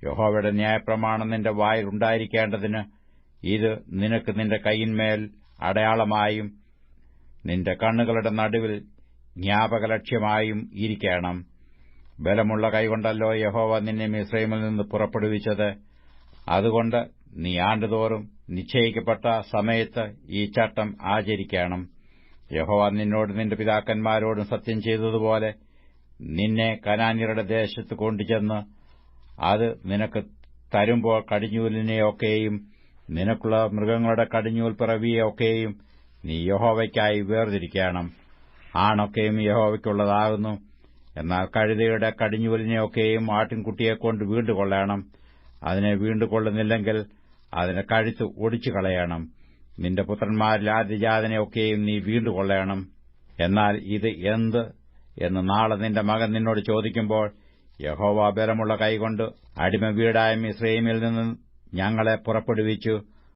യഹോവയുടെ ന്യായപ്രമാണം നിന്റെ വായിൽ ഉണ്ടായിരിക്കേണ്ടതിന് ഇത് നിനക്ക് നിന്റെ കൈയിന്മേൽ അടയാളമായും നിന്റെ കണ്ണുകളുടെ നടുവിൽ ജ്ഞാപകലക്ഷ്യമായും ഇരിക്കണം. ബലമുള്ള കൈകൊണ്ടല്ലോ യഹോവ നിന്നെ മിസ്രയീമിൽ നിന്ന് പുറപ്പെടുവിച്ചത്. അതുകൊണ്ട് നീ ആണ്ടുതോറും നിശ്ചയിക്കപ്പെട്ട സമയത്ത് ഈ ചട്ടം ആചരിക്കണം. യഹോവ നിന്നോട് നിന്റെ പിതാക്കന്മാരോടും സത്യം ചെയ്തതുപോലെ നിന്നെ കനാന്യരുടെ ദേശത്ത് കൊണ്ടുചെന്ന് അത് നിനക്ക് തരുമ്പോൾ കടിഞ്ഞൂലിനെയൊക്കെയും നിനക്കുള്ള മൃഗങ്ങളുടെ കടിഞ്ഞൂൽ പിറവിയെയൊക്കെയും നീ യഹോവയ്ക്കായി വേർതിരിക്കണം. ആണൊക്കെയും യഹോവയ്ക്കുള്ളതാകുന്നു. എന്നാൽ കഴുതയുടെ കടിഞ്ഞൂലിനെയൊക്കെയും ആട്ടിൻകുട്ടിയെക്കൊണ്ട് വീണ്ടുകൊള്ളണം. അതിനെ വീണ്ടുകൊള്ളുന്നില്ലെങ്കിൽ അതിന്റെ കഴുത്ത് ഒടിച്ചു കളയണം. നിന്റെ പുത്രന്മാരിൽ ആദ്യജാതനെയൊക്കെയും നീ വീണ്ടുകൊള്ളണം. എന്നാൽ ഇത് എന്ത് എന്ന് നാളെ നിന്റെ മകൻ നിന്നോട് ചോദിക്കുമ്പോൾ, യഹോവ ബലമുള്ള കൈകൊണ്ട് അടിമ വീടായ മിസ്രയീമിൽ നിന്ന് ഞങ്ങളെ പുറപ്പെടുവിച്ചു,